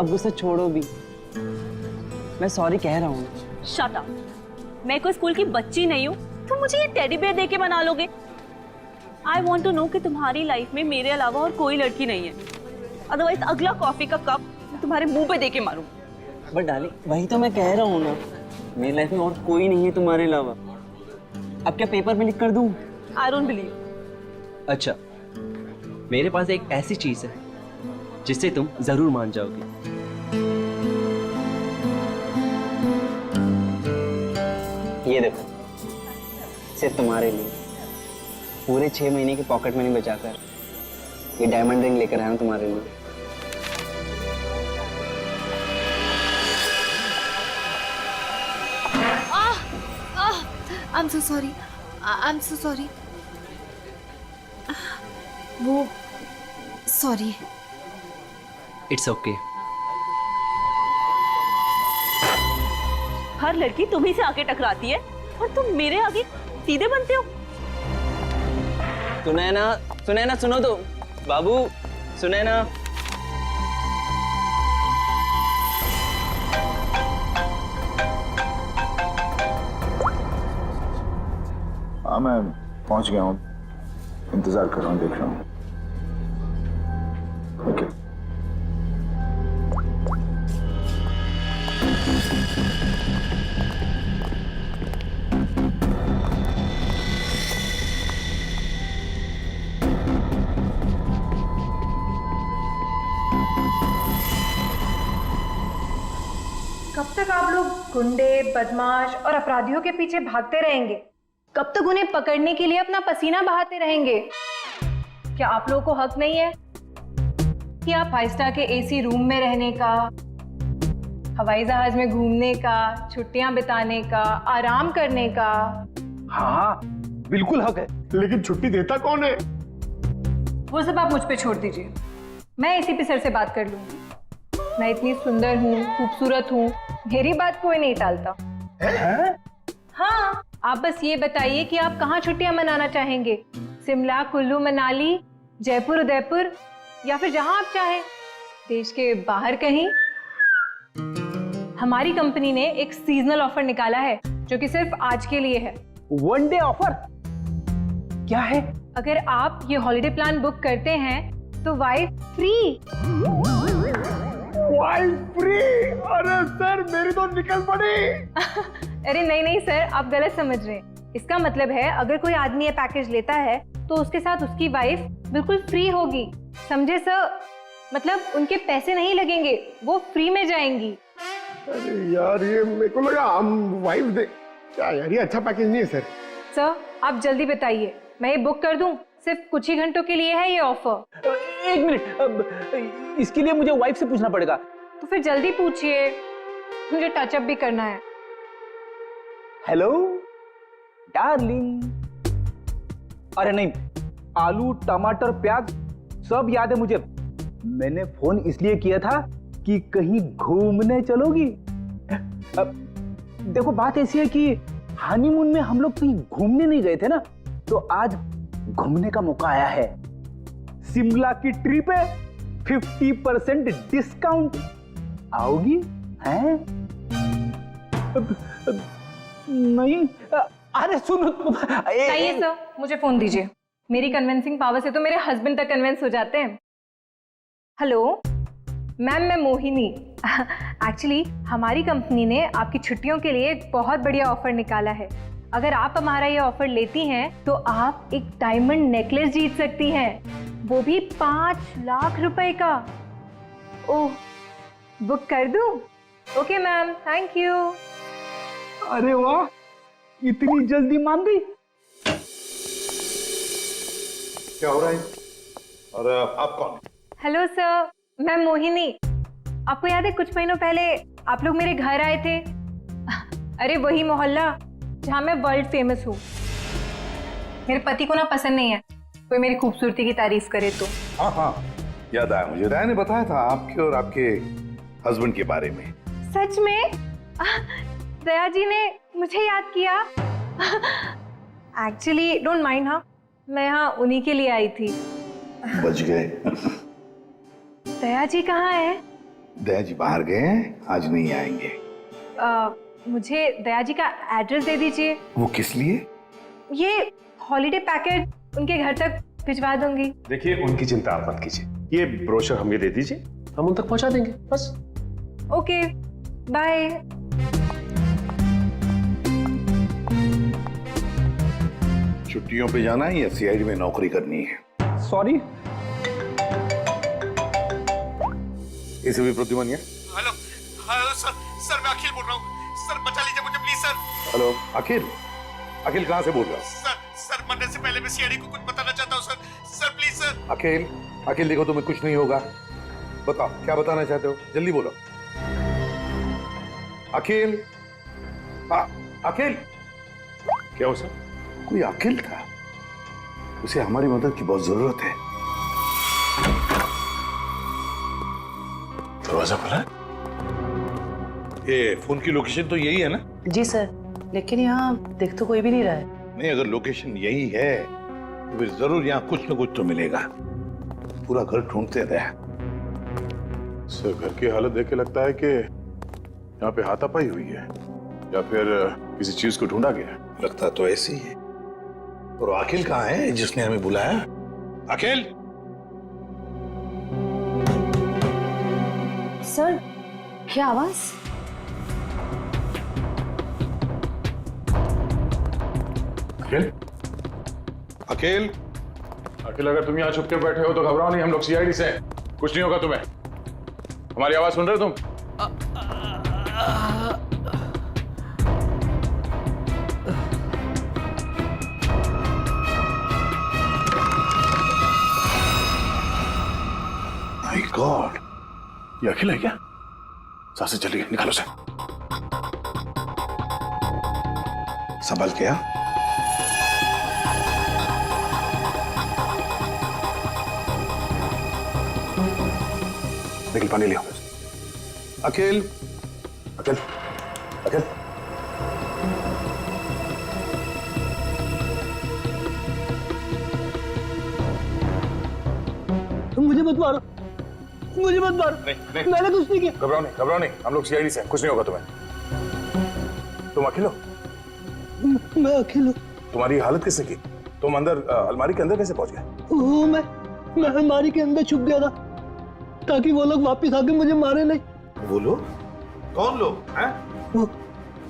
अब गुस्सा छोड़ो भी, मैं सॉरी कह रहा हूँ। Shut up. मैं कोई स्कूल की बच्ची नहीं हूँ, तुम मुझे ये टेडी बेयर दे के मना लोगे? आई वॉन्ट टू नो कि तुम्हारी लाइफ में मेरे अलावा और कोई लड़की नहीं है, अदरवाइज अगला कॉफी का कप मैं तुम्हारे मुंह पे दे के मारूं। बट डार्लिंग वही तो मैं कह रहा हूँ ना, मेरी लाइफ में और कोई नहीं है तुम्हारे अलावा। अब क्या पेपर पे लिख कर दूँ? I don't believe. अच्छा, मेरे पास एक ऐसी चीज है जिससे तुम जरूर मान जाओगे। ये देखो, सिर्फ तुम्हारे लिए पूरे 6 महीने की पॉकेट मनी बचाकर ये डायमंड रिंग लेकर आया हूँ तुम्हारे लिए। I'm so sorry. I'm so sorry. वो सॉरी। It's okay. हर लड़की तुम्ही से आके टकराती है और तुम मेरे आगे सीधे बनते हो। सुनैना, सुनैना सुनो तो, बाबू सुनैना। हाँ मैं पहुंच गया हूँ, इंतजार कर रहा हूँ, देख रहा हूँ। ओके। कब तक आप लोग गुंडे, बदमाश और अपराधियों के पीछे भागते रहेंगे? कब तक उन्हें पकड़ने के लिए अपना पसीना बहाते रहेंगे? क्या आप लोगों को हक नहीं है कि आप 5 स्टार के एसी रूम में रहने का, हवाई जहाज में घूमने का, छुट्टियां बिताने का, आराम करने का? हाँ बिल्कुल हक है, लेकिन छुट्टी देता कौन है? वो सब आप मुझ पे छोड़ दीजिए, मैं एसीपी सर से बात कर लूंगी। मैं इतनी सुंदर हूँ, खूबसूरत हूँ, मेरी बात कोई नहीं टालता। हाँ, आप बस ये बताइए कि आप कहाँ छुट्टियां मनाना चाहेंगे? शिमला, कुल्लू, मनाली, जयपुर, उदयपुर, या फिर जहां आप चाहें, देश के बाहर कहीं। हमारी कंपनी ने एक सीजनल ऑफर निकाला है जो कि सिर्फ आज के लिए है। वन डे ऑफर क्या है? अगर आप ये हॉलिडे प्लान बुक करते हैं तो वाइफ फ्री। Wife free? अरे सर मेरी तो निकल पड़ी। अरे नहीं नहीं सर, आप गलत समझ रहे हैं। इसका मतलब है अगर कोई आदमी ये पैकेज लेता है तो उसके साथ उसकी वाइफ बिल्कुल फ्री होगी, समझे सर? मतलब उनके पैसे नहीं लगेंगे, वो फ्री में जाएंगी। अरे यार ये मेरे को लगा हम वाइफ दे। क्या यार, ये अच्छा पैकेज नहीं है सर। सर आप जल्दी बताइए, मैं ये बुक कर दूं? सिर्फ कुछ ही घंटों के लिए है ये ऑफर। एक मिनट, इसके लिए मुझे वाइफ से पूछना पड़ेगा। तो फिर जल्दी पूछिए, मुझे टचअप भी करना है। Hello darling. अरे नहीं, आलू, टमाटर, प्याज सब याद है मुझे। मैंने फोन इसलिए किया था कि कहीं घूमने चलोगी? देखो बात ऐसी है कि हनीमून में हम लोग कहीं घूमने नहीं गए थे ना, तो आज घूमने का मौका आया है। शिमला की ट्रिप है, 50% डिस्काउंट। आओगी? हैं? नहीं, अरे सुनो। चाहिए सर, मुझे फोन दीजिए। मेरी कन्विंसिंग पावर से तो मेरे हस्बैंड तक कन्विंस हो जाते हैं। हेलो मैम, मैं मोहिनी। एक्चुअली हमारी कंपनी ने आपकी छुट्टियों के लिए एक बहुत बढ़िया ऑफर निकाला है। अगर आप हमारा ये ऑफर लेती हैं तो आप एक डायमंड नेकलेस जीत सकती हैं, वो भी 5 लाख रुपए का। ओह, बुक कर दूं? Okay ma'am, thank you. अरे वाह, इतनी जल्दी मान गई। क्या हो रहा है? और आप कौन? हेलो सर, मैं मोहिनी। आपको याद है कुछ महीनों पहले आप लोग मेरे घर आए थे? अरे वही मोहल्ला जहाँ मैं वर्ल्ड फेमस हूँ। मेरे पति को ना पसंद नहीं है कोई मेरी खूबसूरती की तारीफ करे तो। हाँ हाँ याद आया मुझे, राय ने बताया था आपके और आपके हस्बैंड के बारे में। सच में? दया जी ने मुझे याद किया। एक्चुअली डोंट माइंड, हाँ मैं यहाँ उन्हीं के लिए आई थी। बच गए। दया जी कहाँ है? दया जी बाहर गए हैं, आज नहीं आएंगे। मुझे दया जी का एड्रेस दे दीजिए। वो किस लिए? ये हॉलीडे पैकेट उनके घर तक भिजवा दूंगी। देखिए, उनकी चिंता आप मत कीजिए, ये ब्रोशर हमें दे दीजिए, हम उन तक पहुंचा देंगे बस। Okay, bye. छुट्टियों पे जाना है या सीआईडी में नौकरी करनी है? सॉरी। इसे भी प्रतिमानिया। हेलो हेलो सर, सर मैं अखिल बोल रहा हूँ सर, बचा लीजिए मुझे प्लीज सर। हेलो अखिल, अखिल कहाँ से बोल रहा हूँ? सर मरने से पहले मैं सीआईडी को कुछ बताना चाहता हूँ सर प्लीज सर। अखिल, अखिल देखो तुम्हें कुछ नहीं होगा, बताओ क्या बताना चाहते हो, जल्दी बोलो। अखिल, अखिल। क्या हो सर? कोई अखिल था, उसे हमारी मदद की बहुत जरूरत है। दरवाजा खुला है? ये फोन की लोकेशन तो यही है ना? जी सर, लेकिन यहाँ देख तो कोई भी नहीं रहा है। नहीं, अगर लोकेशन यही है तो फिर जरूर यहाँ कुछ न कुछ तो मिलेगा। पूरा घर ढूंढते रहे। सर, घर की हालत देख के लगता है कि यहाँ पे हाथापाई हुई है या फिर किसी चीज को ढूंढा गया है। लगता तो ऐसे ही है। और अखिल कहाँ है जिसने हमें बुलाया? अखिल! सर, क्या आवाज? अखिल? अखिल! अखिल, अगर तुम यहाँ छुप के बैठे हो तो घबराओ नहीं, हम लोग सीआईडी से हैं। कुछ नहीं होगा तुम्हें। हमारी आवाज सुन रहे हो तुम? माय गॉड, ये अखिल है क्या? सांसें चली गई, निकालो से। संभल गया। निकल, पानी लिया। अखिल! अखिल, अखिल। मुझे मत मारो, मुझे मत मारो। नहीं, मैंने कुछ नहीं किया। घबराओ नहीं, हम लोग सीआईडी से हैं, कुछ नहीं होगा तुम्हें। तुम अखिल हो? मैं अखिल हूँ। तुम्हारी हालत किसने की? तुम अंदर अलमारी के अंदर कैसे पहुंच गए? वो मैं अलमारी के अंदर छुप गया था ताकि वो लोग वापस आके मुझे मारे नहीं। वो लोग? कौन लोग हैं? वो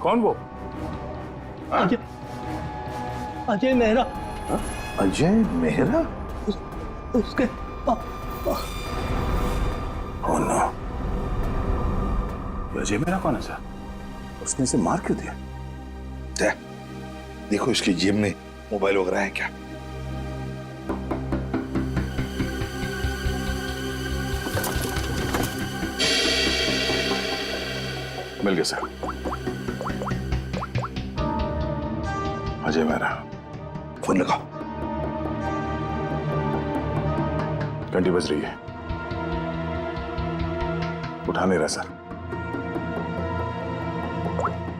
कौन वो? अजय, अजय मेहरा। अजय मेहरा? उसके Oh no. अजय मेरा कौन है सर? उसने इसे मार क्यों दिया? देखो इसकी जेब में मोबाइल वगैरह है क्या? मिल गया सर। अजय मेरा। फोन लगाओ। घंटी बज रही है, उठा नहीं रहा सर।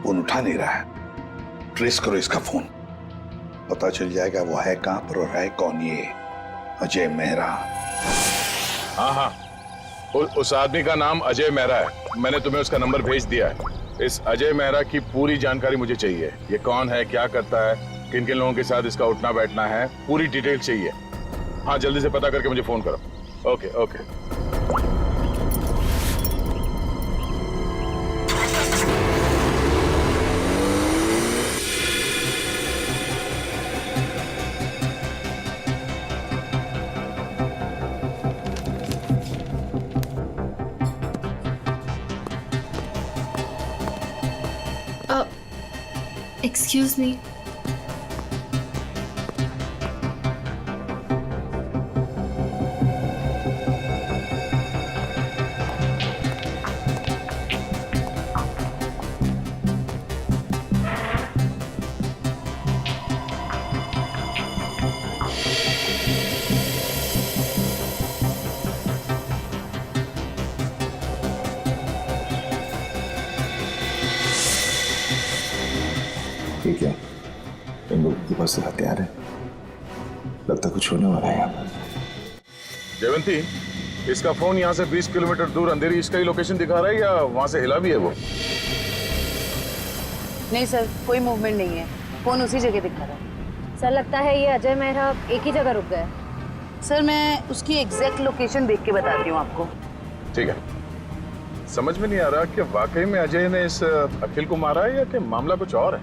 फोन उठा नहीं रहा है। ट्रेस करो इसका फोन, पता चल जाएगा वो है कहां पर और है कौन ये अजय मेहरा। हाँ, उस आदमी का नाम अजय मेहरा है। मैंने तुम्हें उसका नंबर भेज दिया है। इस अजय मेहरा की पूरी जानकारी मुझे चाहिए। ये कौन है, क्या करता है, किन किन लोगों के साथ इसका उठना बैठना है, पूरी डिटेल चाहिए। हाँ, जल्दी से पता करके मुझे फोन करो। Okay okay. Excuse me. ठीक है, इन लोगों के पास हथियार है, लगता कुछ होने वाला है यहाँ पर। जयवंती, इसका फोन यहाँ से 20 किलोमीटर दूर अंधेरी इसका ही लोकेशन दिखा रहा है या वहां से हिला भी है वो? नहीं सर, कोई मूवमेंट नहीं है, फोन उसी जगह दिखा रहा है। सर लगता है ये अजय मेहरा एक ही जगह रुक गए। सर मैं उसकी एग्जैक्ट लोकेशन देख के बताती हूँ आपको। ठीक है। समझ में नहीं आ रहा कि वाकई में अजय ने इस अखिल को मारा है या कि मामला कुछ और है।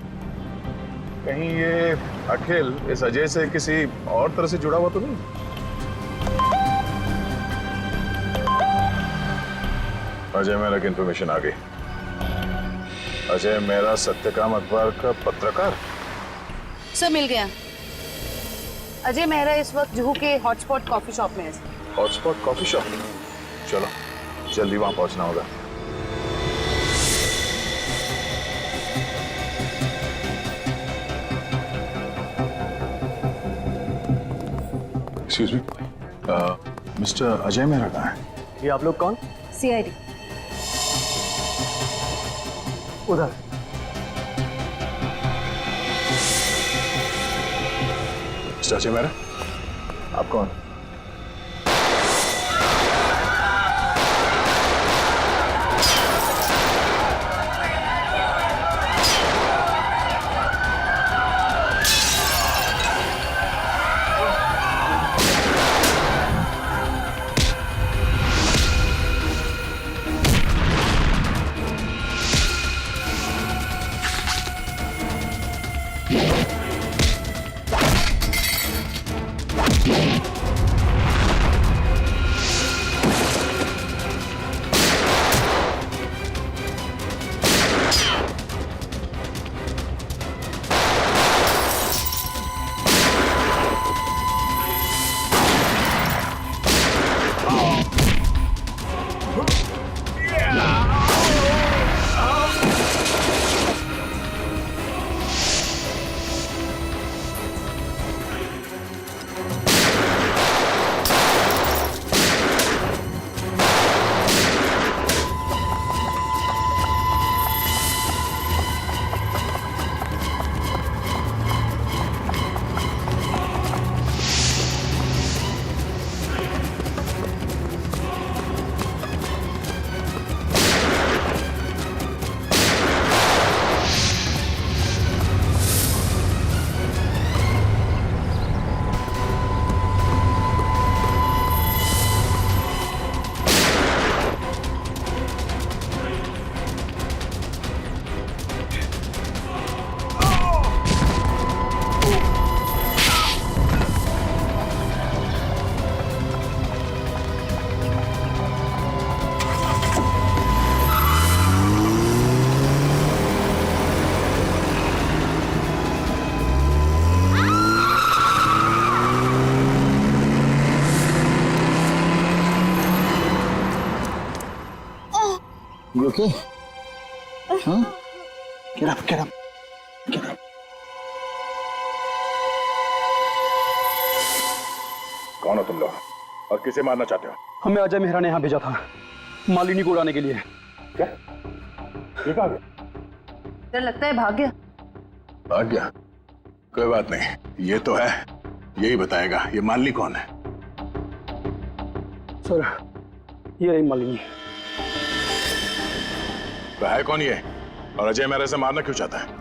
कहीं ये अखिल इस अजय से किसी और तरह से जुड़ा हुआ तो नहीं? अजय मेहरा की इंफॉर्मेशन आ गई। अजय मेहरा सत्यकाम अखबार का पत्रकार। सर मिल गया। अजय मेहरा इस वक्त जुहू के हॉटस्पॉट कॉफी शॉप में है। Hotspot coffee shop? चलो जल्दी वहां पहुंचना होगा। Excuse me, mister Ajay Mehra कहाँ है? ये आप लोग कौन? सीआईडी। उधर। मिस्टर अजय मेहरा, आप कौन? You okay? Huh? Get up, get up, get up. कौन हो तुम लोग और किसे मारना चाहते हो? हमें अजय मेहरा ने यहाँ भेजा था मालिनी को उड़ाने के लिए। क्या? ये कहाँ गया? सर लगता है भाग गया। भाग गया? कोई बात नहीं, ये तो है, यही बताएगा ये मालिनी कौन है। सर ये रही मालिनी। तो है कौन ये और अजय मेहरा से मारना क्यों चाहता है?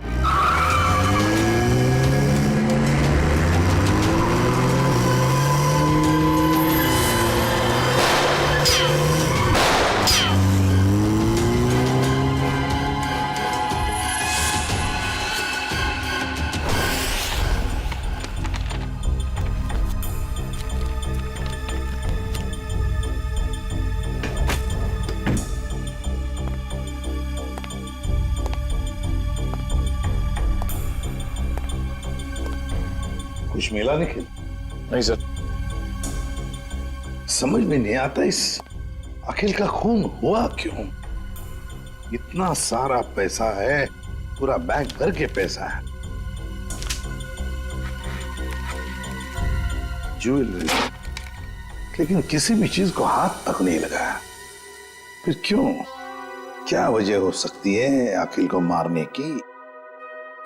कुछ मिला निखिल? नहीं सर। समझ में नहीं आता इस अखिल का खून हुआ क्यों? इतना सारा पैसा है, पूरा बैंक भर के पैसा है, ज्वेलरी, लेकिन किसी भी चीज को हाथ तक नहीं लगाया। फिर क्यों? क्या वजह हो सकती है अखिल को मारने की?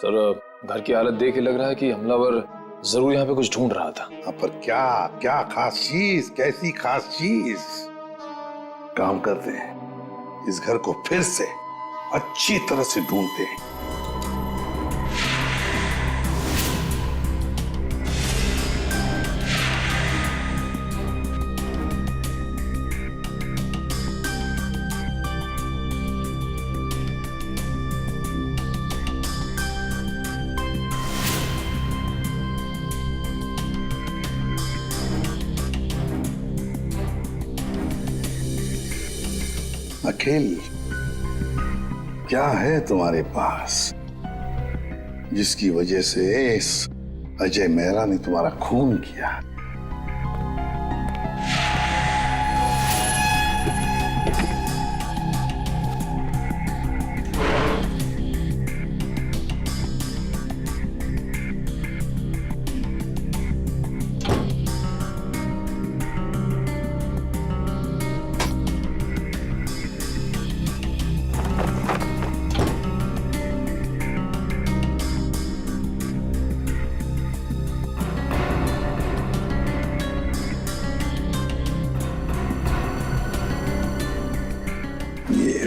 सर घर की हालत देख के लग रहा है कि हमलावर जरूर यहाँ पे कुछ ढूंढ रहा था। पर क्या क्या खास चीज, कैसी खास चीज? काम करते हैं, इस घर को फिर से अच्छी तरह से ढूंढते हैं। अखिल, क्या है तुम्हारे पास जिसकी वजह से इस अजय मेहरा ने तुम्हारा खून किया? ये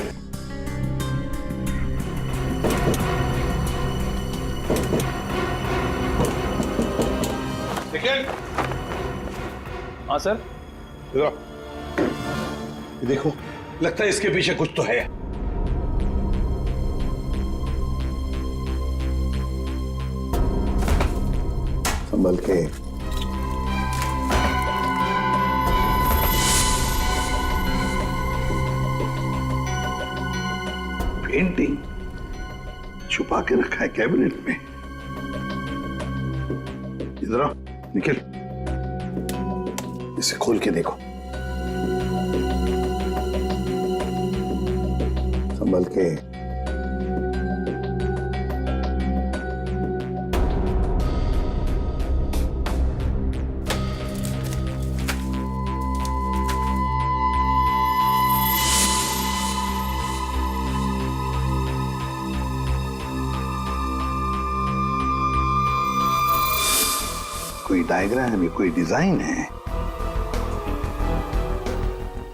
निखिल, हाँ सर। इधर आओ। ये देखो, लगता है इसके पीछे कुछ तो है। संभल के। पेंटिंग छुपा के रखा है कैबिनेट में। इधर आओ निखिल, इसे खोल के देखो। संभल के। कोई डायग्राम है, कोई डिजाइन है।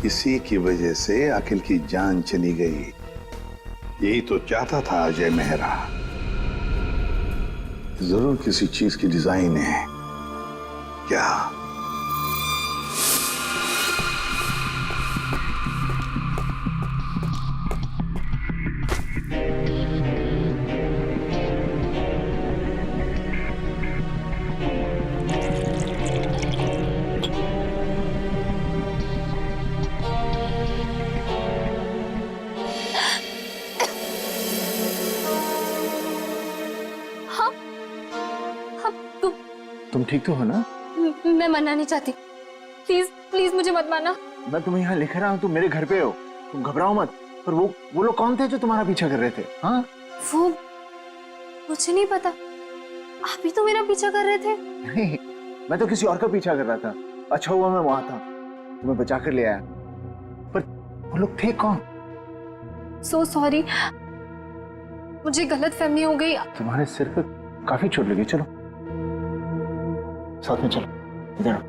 इसी की वजह से अखिल की जान चली गई। यही तो चाहता था अजय मेहरा। जरूर किसी चीज की डिजाइन है। क्या? तुम ठीक तो हो ना? मैं मरना नहीं चाहती, प्लीज प्लीज मुझे मत मारना। मैं तुम्हें यहाँ लिख रहा हूँ, तुम मेरे घर पे हो, तुम घबराओ मत। पर वो लोग कौन थे जो तुम्हारा पीछा कर रहे थे? हाँ, वो मुझे नहीं पता, आप ही तो मेरा पीछा कर रहे थे। नहीं, मैं तो किसी और का पीछा कर रहा था। अच्छा हुआ मैं वहां था, तुम्हें बचा कर ले आया। पर वो लोग थे कौन? सो सॉरी, मुझे गलत फहमी हो गई। तुम्हारे सिर पे काफी चोट लगी। चलो साथ में चलो, इधर आओ।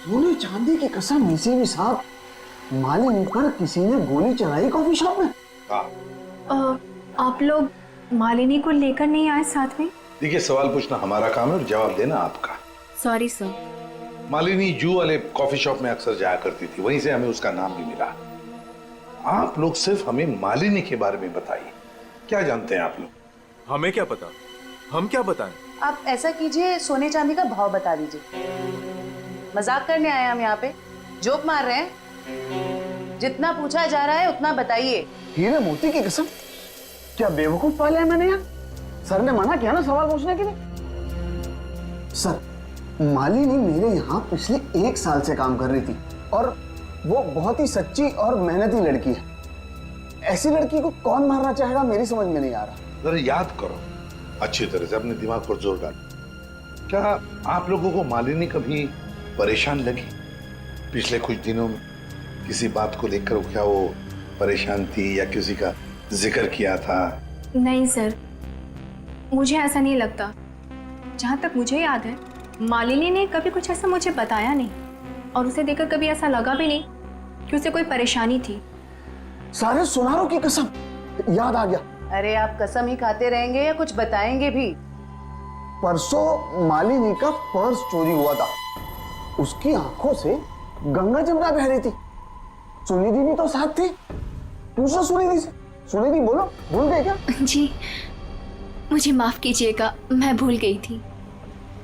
सोने चांदी की कसम, इसी भी साथ मालिनी पर किसी ने गोली चलाई कॉफी शॉप में। आप लोग मालिनी को लेकर नहीं आए साथ में? देखिए, सवाल पूछना हमारा काम है और जवाब देना आपका। Sorry sir. मालिनी जू वाले कॉफी शॉप में अक्सर जाया करती थी, वहीं से हमें उसका नाम भी मिला। आप लोग सिर्फ हमें मालिनी के बारे में बताइए, क्या जानते हैं आप लोग? हमें क्या पता, हम क्या बताएं? आप ऐसा कीजिए, सोने चांदी का भाव बता दीजिए। मजाक करने आए हम यहाँ पे, जोक मार रहे हैं? जितना पूछा जा रहा है उतना बताइए। हीरे मोती की कसम, क्या बेवकूफ पाले हैं मैंने यहाँ? सर ने मना किया ना सवाल पूछने के लिए। सर, मालिनी मेरे यहाँ पिछले 1 साल से काम कर रही थी और वो बहुत ही सच्ची और मेहनती लड़की है। ऐसी लड़की को कौन मारना चाहेगा, मेरी समझ में नहीं आ रहा। जरा याद करो अच्छी तरह से, अपने दिमाग पर जोर डालो। क्या आप लोगों को मालिनी कभी परेशान लगी पिछले कुछ दिनों में? किसी बात को लेकर क्या वो परेशान थी या किसी का जिक्र किया था? नहीं सर, मुझे ऐसा नहीं लगता। जहाँ तक मुझे याद है, मालिनी ने कभी कुछ ऐसा मुझे बताया नहीं और उसे देखकर कभी ऐसा लगा भी नहीं कि उसे कोई परेशानी थी। सारे सुनारों की कसम, याद आ गया। अरे आप कसम ही खाते रहेंगे या कुछ बताएंगे भी? परसों मालिनी का पर्स चोरी हुआ था। उसकी आंखों से गंगा जमुना बह रही थी। सुनिधि भी तो साथ थी। पूछो सुनिधि से। सुनिधि बोलो, भूल गए क्या? जी मुझे माफ कीजिएगा, मैं भूल गई थी।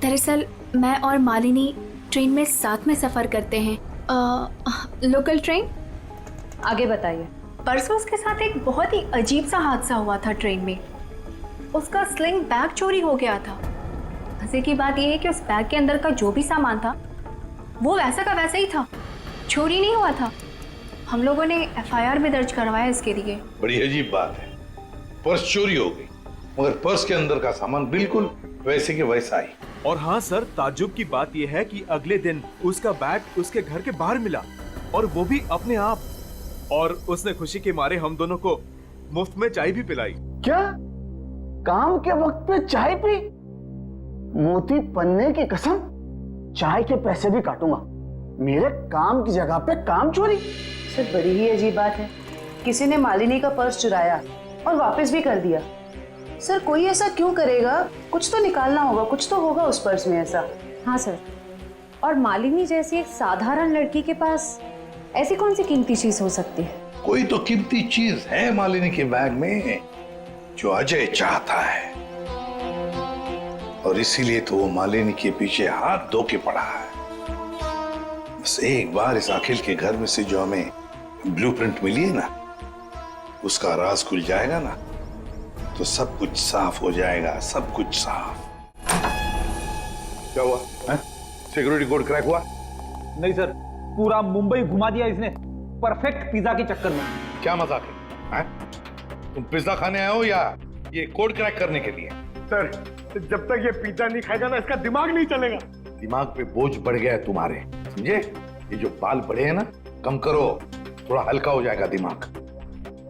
दरअसल मैं और मालिनी ट्रेन में साथ में सफर करते हैं, लोकल ट्रेन। आगे बताइए। परसों उसके साथ एक बहुत ही अजीब सा हादसा हुआ था ट्रेन में। उसका स्लिंग बैग चोरी हो गया था। मजे की बात यह है कि उस बैग के अंदर का जो भी सामान था वो वैसा का वैसा ही था, चोरी नहीं हुआ था। हम लोगों ने FIR भी दर्ज करवाया इसके लिए। बड़ी अजीब बात है, पर्स चोरी हो गई मगर पर्स के अंदर का सामान बिल्कुल वैसे के वैसा ही। और हाँ सर, ताज्जुब की बात यह है कि अगले दिन उसका बैग उसके घर के बाहर मिला और वो भी अपने आप। और उसने खुशी के मारे हम दोनों को मुफ्त में चाय भी पिलाई। क्या काम के वक्त पे चाय पी? मोती पन्ने की कसम, चाय के पैसे भी काटूंगा। मेरे काम की जगह पे काम चोरी। सर बड़ी ही अजीब बात है, किसी ने मालिनी का पर्स चुराया और वापस भी कर दिया। सर कोई ऐसा क्यों करेगा? कुछ तो निकालना होगा, कुछ तो होगा उस पर्स में ऐसा। हाँ सर, और मालिनी जैसी एक साधारण लड़की के पास ऐसी कौन सी कीमती चीज हो सकती है? कोई तो कीमती चीज है मालिनी के बैग में जो अजय चाहता है और इसीलिए तो वो मालिनी के पीछे हाथ धो के पड़ा है। बस एक बार इस अखिल के घर में से जो हमें ब्लूप्रिंट मिली है ना, उसका राज खुल जाएगा ना, तो सब कुछ साफ हो जाएगा, सब कुछ साफ। क्या हुआ? सिक्योरिटी कोड क्रैक हुआ? नहीं सर, पूरा मुंबई घुमा दिया इसने परफेक्ट पिज्जा के चक्कर में। क्या मजाक है? तुम पिज्जा खाने आए हो या ये कोड क्रैक करने के लिए? सर जब तक ये पिज्जा नहीं खाएगा ना, इसका दिमाग नहीं चलेगा। दिमाग पे बोझ बढ़ गया है तुम्हारे, समझे? ये जो बाल बढ़े हैं ना, कम करो, थोड़ा हल्का हो जाएगा दिमाग।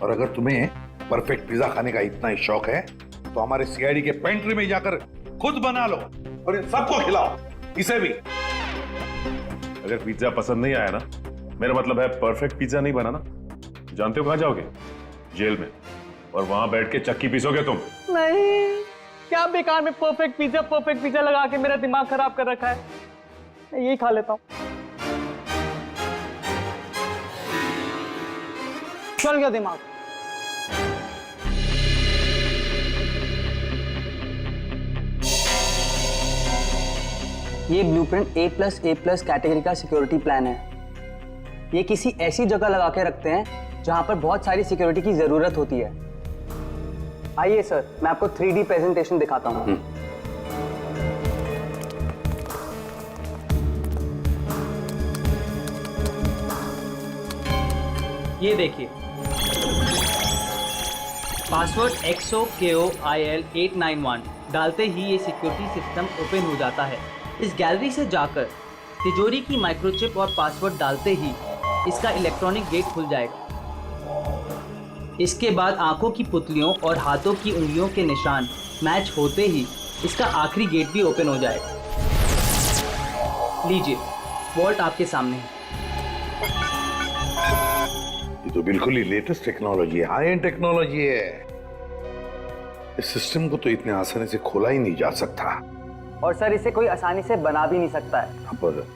और अगर तुम्हें परफेक्ट पिज्जा खाने का इतना ही शौक है तो हमारे CID के पेंट्री में जाकर खुद बना लो और इन सबको खिलाओ, इसे भी। अगर पिज्जा पसंद नहीं आया ना, मेरा मतलब है परफेक्ट पिज्जा नहीं बना ना, जानते हो कहां जाओगे? जेल में। और वहां बैठ के चक्की पीसोगे तुम। नहीं, क्या बेकार में परफेक्ट पिज्जा लगा के मेरा दिमाग खराब कर रखा है। मैं यही खा लेता हूँ। चल गया दिमाग। ये ब्लूप्रिंट A+A+ कैटेगरी का सिक्योरिटी प्लान है। ये किसी ऐसी जगह लगा के रखते हैं जहां पर बहुत सारी सिक्योरिटी की जरूरत होती है। आइए सर, मैं आपको 3D प्रेजेंटेशन दिखाता हूं। ये देखिए, पासवर्ड XOKOIL891 डालते ही ये सिक्योरिटी सिस्टम ओपन हो जाता है। इस गैलरी से जाकर तिजोरी की माइक्रोचिप और पासवर्ड डालते ही इसका इलेक्ट्रॉनिक गेट खुल जाएगा। इसके बाद आंखों की पुतलियों और हाथों की उंगलियों के निशान मैच होते ही इसका आखिरी गेट भी ओपन हो जाएगा। लीजिए, वॉल्ट आपके सामने है। ये तो बिल्कुल ही लेटेस्ट टेक्नोलॉजी है, हाई एंड टेक्नोलॉजी है। इस सिस्टम को तो इतने आसानी से खोला ही नहीं जा सकता। और सर, इसे कोई आसानी से बना भी नहीं सकता है। पर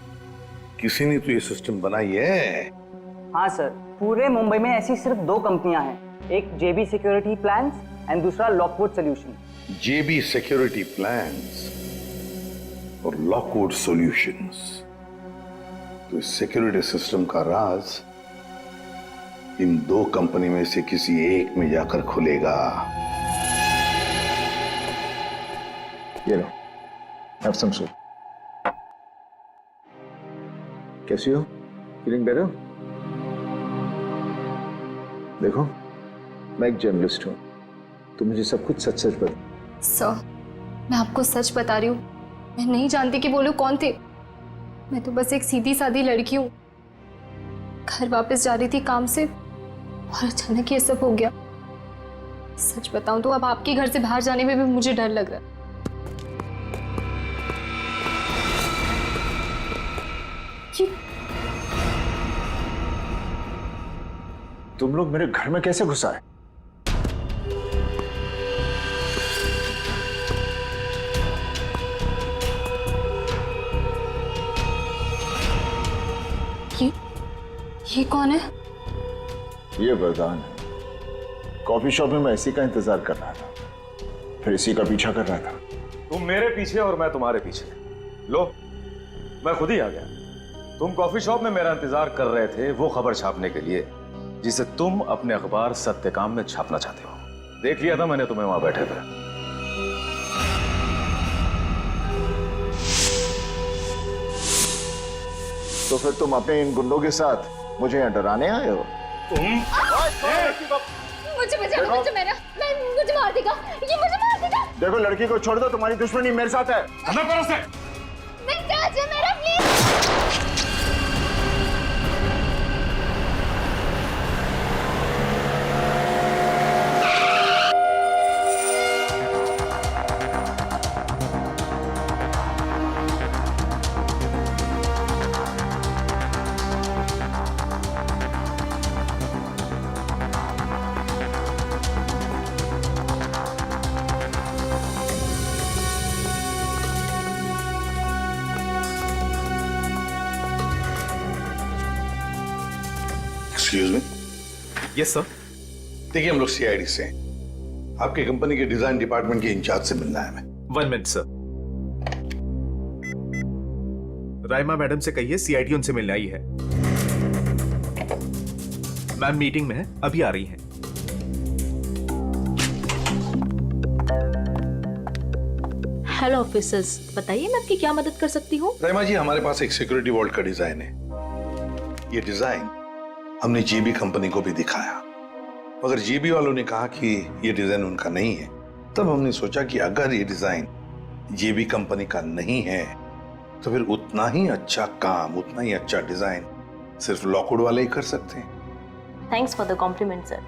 किसी ने तो ये सिस्टम बनाई है। हाँ सर, पूरे मुंबई में ऐसी सिर्फ 2 कंपनियां हैं, एक JB सिक्योरिटी प्लान्स एंड दूसरा Lockwood solution. JB security plans और लॉकवुड सॉल्यूशंस। तो इस सिक्योरिटी सिस्टम का राज इन 2 कंपनी में से किसी एक में जाकर खुलेगा। ये लो, have some soup. कैसी हो? Feeling better? देखो, मैं एक जर्नलिस्ट हूँ, तो मुझे सब कुछ सच सच बता। सर, मैं आपको सच बता रही हूँ, मैं नहीं जानती कि वो लोग कौन थे। मैं तो बस एक सीधी सादी लड़की हूँ, घर वापस जा रही थी काम से और अचानक ये सब हो गया। सच बताऊं तो अब आपके घर से बाहर जाने में भी मुझे डर लग रहा है। तुम लोग मेरे घर में कैसे घुस आए? ये कौन है? ये वरदान है। कॉफी शॉप में मैं इसी का इंतजार कर रहा था, फिर इसी का पीछा कर रहा था। तुम मेरे पीछे और मैं तुम्हारे पीछे। लो, मैं खुद ही आ गया। तुम कॉफी शॉप में मेरा इंतजार कर रहे थे वो खबर छापने के लिए जिसे तुम अपने अखबार सत्यकाम में छापना चाहते हो। देख लिया था मैंने तुम्हें वहां बैठे थे। तो फिर तुम अपने इन गुंडों के साथ मुझे यहाँ डराने आए हो? मुझे मार देगा, ये मुझे मार देगा। देखो, लड़की को छोड़ दो, तुम्हारी दुश्मनी मेरे साथ है। मेरा please. Excuse me. Yes sir. देखिए, हम लोग सीआईडी से हैं। आपकी कंपनी के डिजाइन डिपार्टमेंट के इंचार्ज से मिलना है हमें। 1 मिनट सर। राइमा मैडम से कहिए सीआईडी उनसे मिलने आई है। मैम मीटिंग में है, अभी आ रही हैं। हेलो ऑफिसर्स, बताइए मैं आपकी क्या मदद कर सकती हूँ? राइमा जी, हमारे पास एक सिक्योरिटी वॉल्ट का डिजाइन है। ये डिजाइन हमने जीबी कंपनी को भी दिखाया, मगर जीबी वालों ने कहा कि ये डिजाइन उनका नहीं है। तब हमने सोचा कि अगर ये डिजाइन जीबी कंपनी का नहीं है तो फिर उतना ही अच्छा काम, उतना ही अच्छा डिजाइन सिर्फ लॉकवुड वाले ही कर सकते हैं। Thanks for the compliment sir.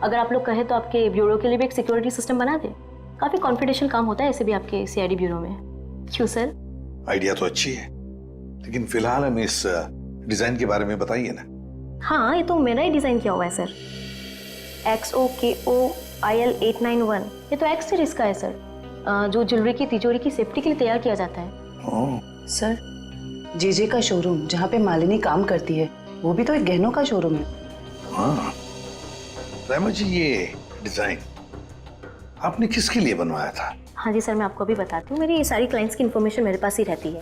अगर आप लोग कहें तो आपके ब्यूरो के लिए भी एक सिक्योरिटी सिस्टम बना दें। काफी कॉन्फिडेंशियल काम होता है ऐसे भी आपके सीआईडी ब्यूरो में। क्यों सर? आइडिया तो अच्छी है, लेकिन फिलहाल हमें इस डिजाइन के बारे में बताइए ना। हाँ, ये तो मैंने ही डिजाइन किया हुआ है सर। XOKOIL 891, ये तो एक्स सीरीज का है सर, जो ज्वेलरी की तिजोरी की सेफ्टी के लिए तैयार किया जाता है। सर, जीजे का शोरूम जहाँ पे मालिनी काम करती है वो भी तो एक गहनों का शोरूम है। हाँ रामा जी, ये डिजाइन आपने किसके लिए बनवाया था? हाँ जी सर, मैं आपको अभी बताती हूँ। मेरी ये सारी क्लाइंट्स की इन्फॉर्मेशन मेरे पास ही रहती है।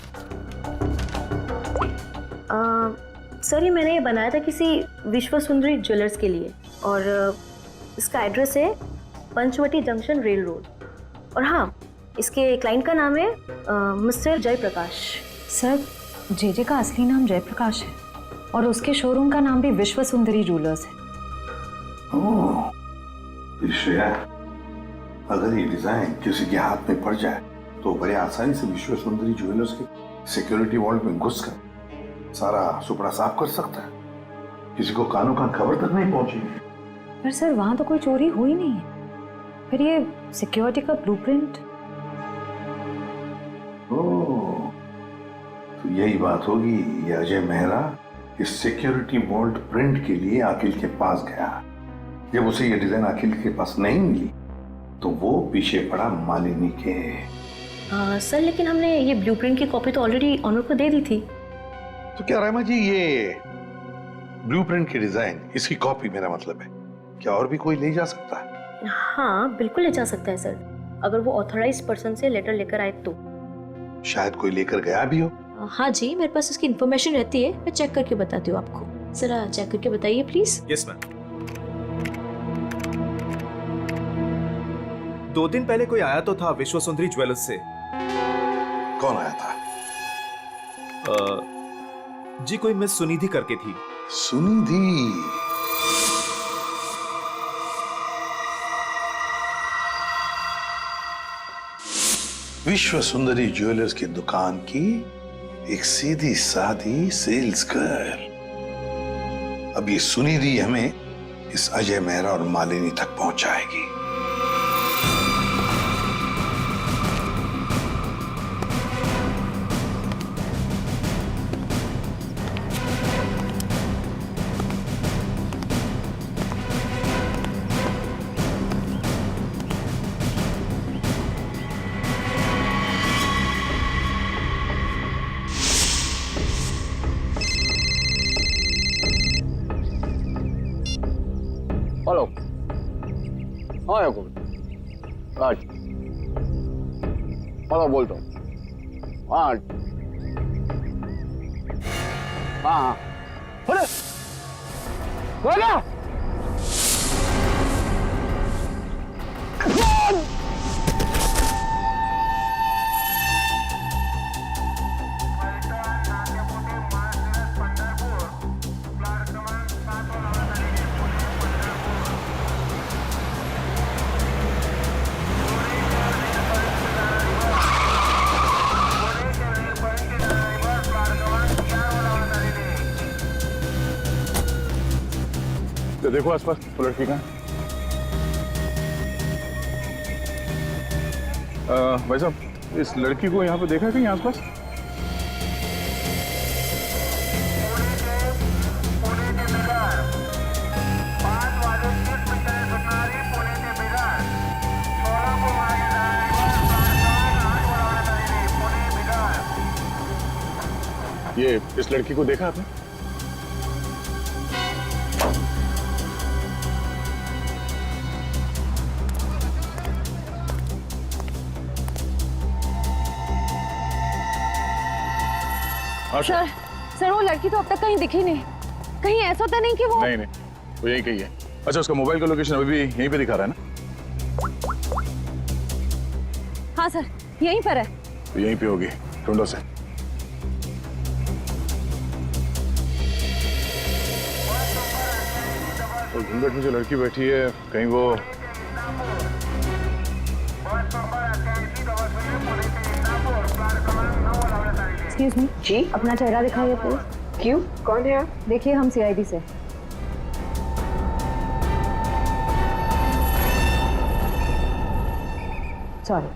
सर, ये मैंने बनाया था किसी विश्व सुंदरी ज्वेलर्स के लिए, और इसका एड्रेस है पंचवटी जंक्शन रेल रोड। और हाँ, इसके क्लाइंट का नाम है मिस्टर जयप्रकाश। सर, जेजे का असली नाम जयप्रकाश है और उसके शोरूम का नाम भी विश्व सुंदरी ज्वेलर्स है। ओह, श्रेया, अगर ये डिजाइन किसी के हाथ में पड़ जाए तो बड़े आसानी से विश्व सुंदरी ज्वेलर्स के सिक्योरिटी वॉल्ट में घुसकर सारा सुपड़ा साफ कर सकता है। किसी को कानों कान खबर तक नहीं पहुंचेगी। पर सर, वहां तो कोई चोरी हुई नहीं है। फिर ये सिक्योरिटी का ब्लूप्रिंट? ओह, तो यही बात होगी। ये अजय मेहरा इस सिक्योरिटी वॉल्ट प्रिंट के लिए अखिल के पास गया। जब उसे ये डिजाइन अखिल के पास नहीं मिली तो वो पीछे पड़ा मालिनी के। सर, लेकिन हमने ये ब्लूप्रिंट की कॉपी तो ऑलरेडी ऑनर को दे दी थी। तो क्या रामा जी, ये ब्लूप्रिंट की डिजाइन, इसकी कॉपी मेरा मतलब है, क्या और भी कोई ले जा सकता है? हाँ, बिल्कुल ले जा सकता है सर, अगर वो ऑथराइज्ड पर्सन से लेटर लेकर आए तो। शायद कोई लेकर गया भी हो। हाँ जी, मेरे पास इसकी इन्फॉर्मेशन रहती है, मैं चेक करके बताती हूँ आपको। जरा चेक करके बताइए प्लीज। Yes ma'am. 2 दिन पहले कोई आया तो था विश्व सुंदरी ज्वेलर्स से। कौन आया था? जी, कोई मिस सुनिधि करके थी। सुनिधि? विश्व सुंदरी ज्वेलर्स की दुकान की एक सीधी सादी सेल्स गर्ल। अब ये सुनिधि हमें इस अजय मेहरा और मालिनी तक पहुंचाएगी। हेलो। हाँ याकूब, आज हेलो बोलता हूँ। हाँ हाँ हाँ, अरे बोला तो देखो आसपास वो लड़की कहाँ है? भाई साहब, इस लड़की को यहाँ पे देखा है कहीं आसपास? ये इस लड़की को देखा आपने? सर वो लड़की तो अब तक कहीं दिखी नहीं। कहीं ऐसा तो नहीं कि वो नहीं वो यही कही है। अच्छा, उसका मोबाइल का लोकेशन अभी भी यहीं पे दिखा रहा है ना? हाँ सर, यहीं पर है। तो यहीं पे होगी, ढूंढो से। तो घूंघट में जो लड़की बैठी है, कहीं वो एक्सक्यूज मी जी, अपना चेहरा दिखाइए प्लीज। क्यों, कौन है आप? देखिए, हम सीआईडी से। सॉरी।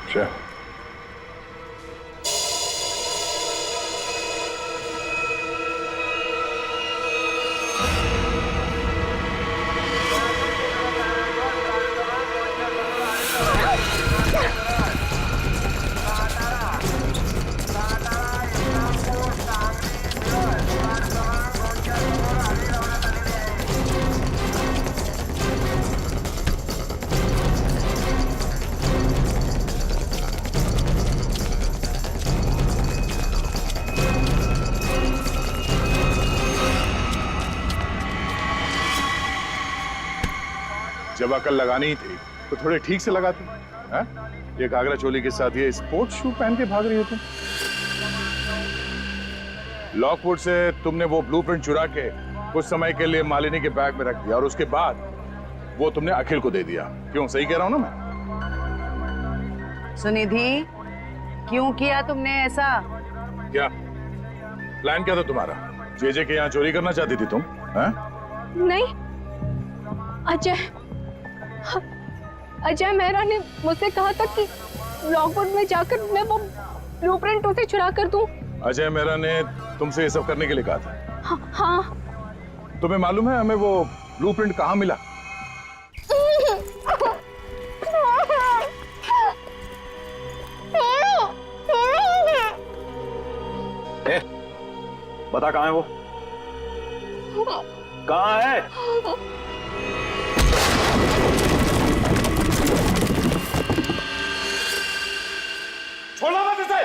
अच्छा, जब अकल लगानी ही थी तो थोड़े ठीक से लगाते हैं। ये घाघरा चोली के साथ ये स्पोर्ट्स शू पहन के भाग रही हो तुम। लॉकवुड से तुमने वो ब्लूप्रिंट चुरा के कुछ समय के लिए मालिनी के बैग में रख दिया और उसके बाद वो तुमने अखिल को दे दिया। क्यों, सही कह रहा हूं ना मैं? सुनिधि, क्यों किया तुमने ऐसा? क्या प्लान क्या था तुम्हारा? जेजे के यहाँ चोरी करना चाहती थी तुम? नहीं, अजय मेहरा ने मुझसे कहा था कि लॉकवुड में जाकर मैं वो ब्लूप्रिंट उसे चुरा कर दूं। अजय मेहरा ने तुमसे ये सब करने के लिए कहा था? हाँ। तुम्हें मालूम है हमें वो ब्लूप्रिंट कहाँ मिला? बता कहाँ है वो? कहाँ है? छोड़ो मत इसे!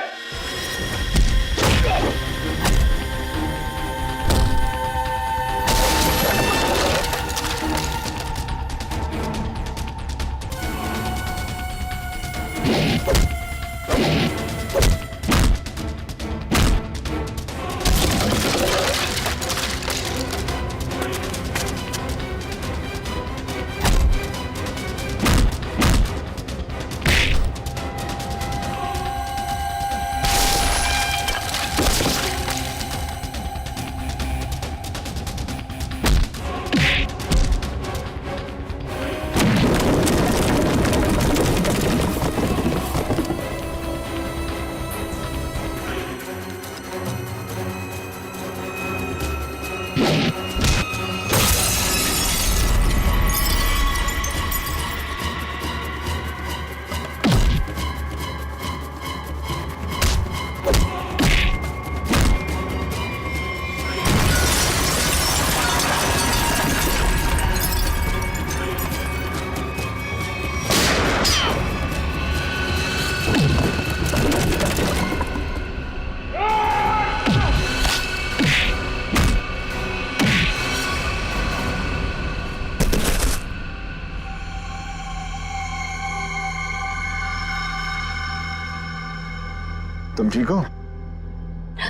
तुम ठीक हो?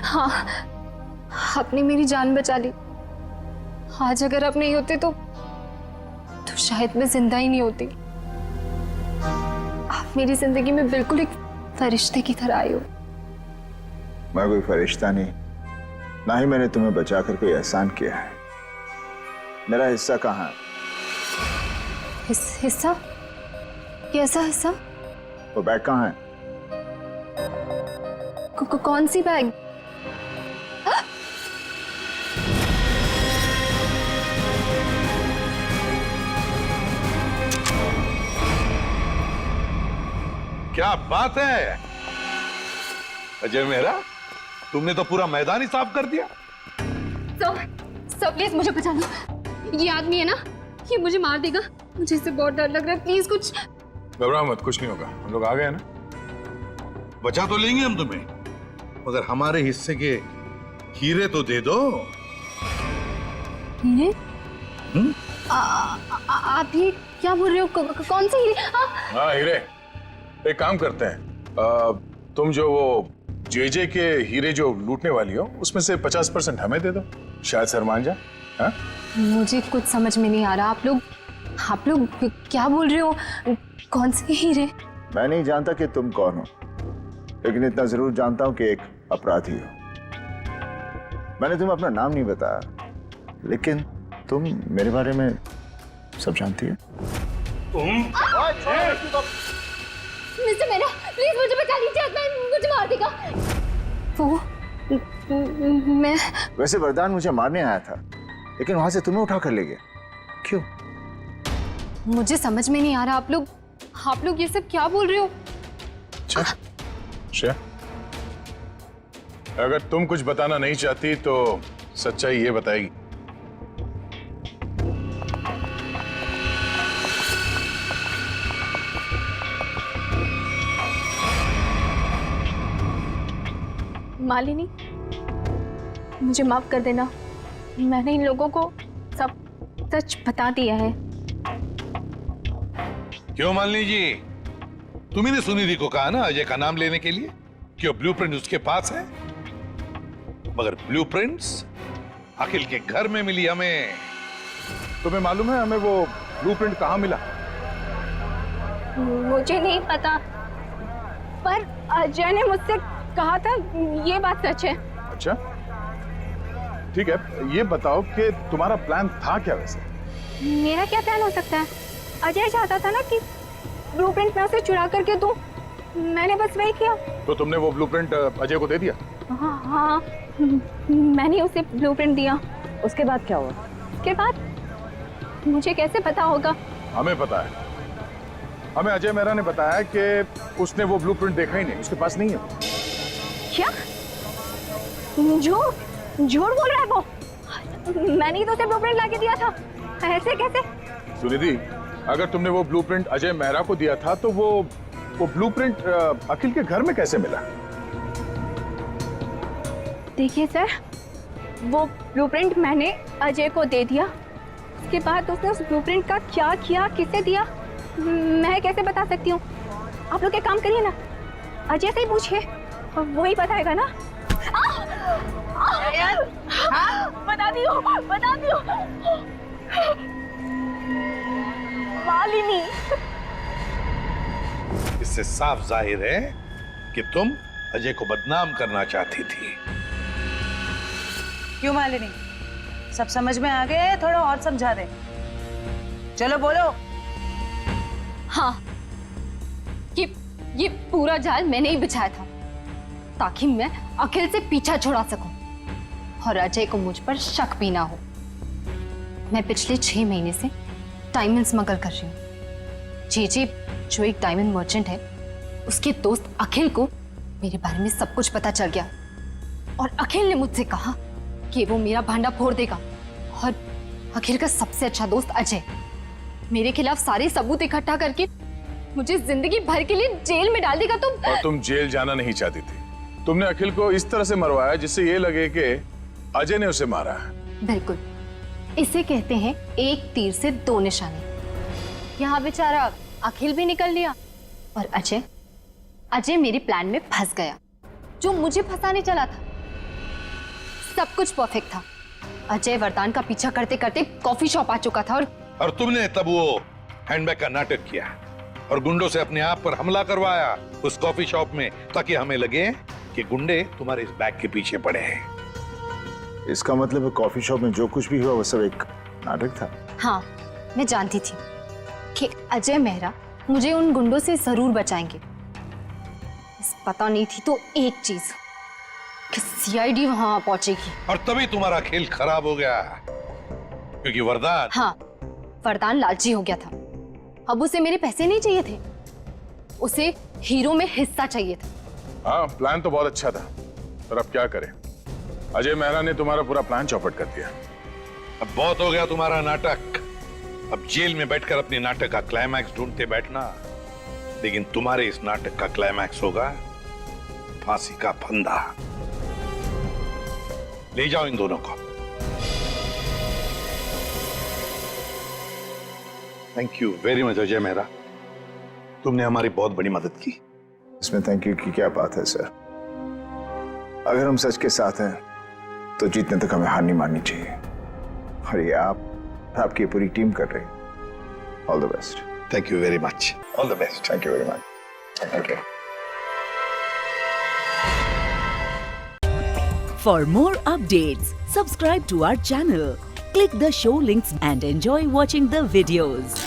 हाँ, आपने मेरी जान बचा ली। आज अगर आप नहीं होते तो शायद मैं जिंदा ही नहीं होती। आप मेरी जिंदगी में बिल्कुल एक फरिश्ते की तरह आए हो। मैं कोई फरिश्ता नहीं, ना ही मैंने तुम्हें बचाकर कोई एहसान किया है। मेरा हिस्सा कहाँ है? हिस्सा? कैसा हिस्सा? वो बैग कहाँ है? कौन सी बैग? क्या बात है अजय मेहरा, तुमने तो पूरा मैदान ही साफ कर दिया। सर प्लीज मुझे बचा लो। ये आदमी है ना, ये मुझे मार देगा। मुझे इससे बहुत डर लग रहा है। प्लीज कुछ। घबराओ मत, कुछ नहीं होगा। हम लोग आ गए ना, बचा तो लेंगे हम तुम्हें, मगर हमारे हिस्से के हीरे तो दे दो। हीरे? आप ये क्या बोल रहे हो? कौन से हीरे? हाँ हीरे। एक काम करते हैं, तुम जो वो जेजे के हीरे जो लूटने वाली हो उसमें से 50% हमें दे दो, शायद सर मान जाए। हाँ? मुझे कुछ समझ में नहीं आ रहा। आप लोग क्या बोल रहे हो? कौन से हीरे? मैं नहीं जानता कि तुम कौन हो, लेकिन इतना जरूर जानता हूं कि एक अपराधी हो। मैंने तुम्हें अपना नाम नहीं बताया, लेकिन तुम मेरे बारे में सब जानती है। मिस्टर मेरा, प्लीज मुझे बचा लीजिए, मुझे मार देगा वो। मैं वैसे वरदान मुझे मारने आया था, लेकिन वहां से तुम्हें उठा कर ले गया। क्यों? मुझे समझ में नहीं आ रहा। आप लोग ये सब क्या बोल रहे हो? श्रेया, अगर तुम कुछ बताना नहीं चाहती तो सच्चाई ये बताएगी। मालिनी, मुझे माफ कर देना। मैंने इन लोगों को सब सच बता दिया है। क्यों मालिनी जी, तुम्ही ने सुनिधि को कहा ना अजय का नाम लेने के लिए कि वो ब्लूप्रिंट उसके पास है, मगर ब्लूप्रिंट्स अखिल के घर में मिली हमें। तुम्हें मालूम है हमें वो ब्लूप्रिंट कहाँ मिला? मुझे नहीं पता, पर अजय ने मुझसे कहा था। ये बात सच है। अच्छा ठीक है, ये बताओ कि तुम्हारा प्लान था क्या वैसे? मेरा क्या प्लान हो सकता है? अजय चाहता था ना कि ब्लूप्रिंट मैं उसे चुरा करके दूं। मैंने बस वही किया। तो तुमने वो ब्लूप्रिंट अजय को दे दिया? हाँ, मैंने उसे ब्लूप्रिंट दिया। उसके बाद क्या हुआ? उसके बाद मुझे कैसे पता होगा? हमें पता है। हमें अजय मेहरा ने बताया कि उसने वो ब्लूप्रिंट देखा ही नहीं, उसके पास नहीं है। क्या? झूठ बोल रहा है वो। मैंने ही तो उसे ब्लूप्रिंट लाके दिया था। ऐसे कैसे? सुनिधि, अगर तुमने वो ब्लूप्रिंट अजय मेहरा को दिया था तो वो ब्लूप्रिंट अखिल के घर में कैसे मिला? देखिए सर, वो ब्लूप्रिंट मैंने अजय को दे दिया। उसके बाद उसने उस ब्लूप्रिंट का क्या किया, किसे दिया, मैं कैसे बता सकती हूँ? आप लोग एक काम करिए ना, अजय से ही पूछिए, वो ही बताएगा ना। बता दियो मालिनी। इससे साफ जाहिर है कि तुम अजय को बदनाम करना चाहती थी। क्यों मालिनी, सब समझ में आ गया है? थोड़ा और समझा दे। चलो बोलो। हाँ, ये पूरा जाल मैंने ही बिछाया था ताकि मैं अखिल से पीछा छुड़ा सकूं और अजय को मुझ पर शक भी ना हो। मैं पिछले 6 महीने से डायमंड स्मगल कर रही हूँ। जेजे जो एक डायमंड मर्चेंट है, उसके दोस्त अखिल को मेरे बारे में सब कुछ पता चल गया और अखिल ने मुझसे कहा कि वो मेरा भांडा फोड़ देगा। और अखिल का सबसे अच्छा दोस्त अजय मेरे खिलाफ सारे सबूत इकट्ठा करके मुझे जिंदगी भर के लिए जेल में डाल देगा। और तुम जेल जाना नहीं चाहती थी। तुमने अखिल को इस तरह से मरवाया जिससे ये लगे कि अजय ने उसे मारा है। बिल्कुल, इसे कहते हैं एक तीर से 2 निशाने। यहाँ बेचारा अखिल भी निकल लिया और अजय मेरे प्लान में फंस गया। जो मुझे फंसाने चला था। सब कुछ परफेक्ट था। अजय वरदान का पीछा करते करते कॉफी शॉप आ चुका था और तुमने तब वो हैंडबैग का नाटक किया और गुंडों से अपने आप पर हमला करवाया उस कॉफी शॉप में, ताकि हमें लगे कि गुंडे तुम्हारे इस बैग के पीछे पड़े हैं। इसका मतलब है कॉफी शॉप में जो कुछ भी हुआ वो सब एक नाटक था। हाँ, मैं जानती थी कि अजय मेहरा मुझे उन गुंडों से जरूर बचाएंगे। बस पता नहीं थी तो एक चीज कि सीआईडी वहां पहुंचेगी। और तभी तुम्हारा खेल खराब हो गया, क्योंकि वरदान, हाँ, वरदान लालची हो गया था। अब उसे मेरे पैसे नहीं चाहिए थे, उसे हीरो में हिस्सा चाहिए था। हाँ, प्लान तो बहुत अच्छा था, पर अब क्या करें? अजय मेहरा ने तुम्हारा पूरा प्लान चौपट कर दिया। अब बहुत हो गया तुम्हारा नाटक। अब जेल में बैठकर अपने नाटक का क्लाइमैक्स ढूंढते बैठना, लेकिन तुम्हारे इस नाटक का क्लाइमैक्स होगा फांसी का फंदा। ले जाओ इन दोनों को। Thank you very much Ajay Mehra, तुमने हमारी बहुत बड़ी मदद की। इसमें थैंक यू की क्या बात है सर। अगर हम सच के साथ हैं तो जीतने तक हमें हार नहीं माननी चाहिए, और ये आपकी पूरी टीम कर रही है। All the best. Thank you very much. All the best. Thank you very much. Thank you. For more updates, subscribe to our channel, click the show links and enjoy watching the videos.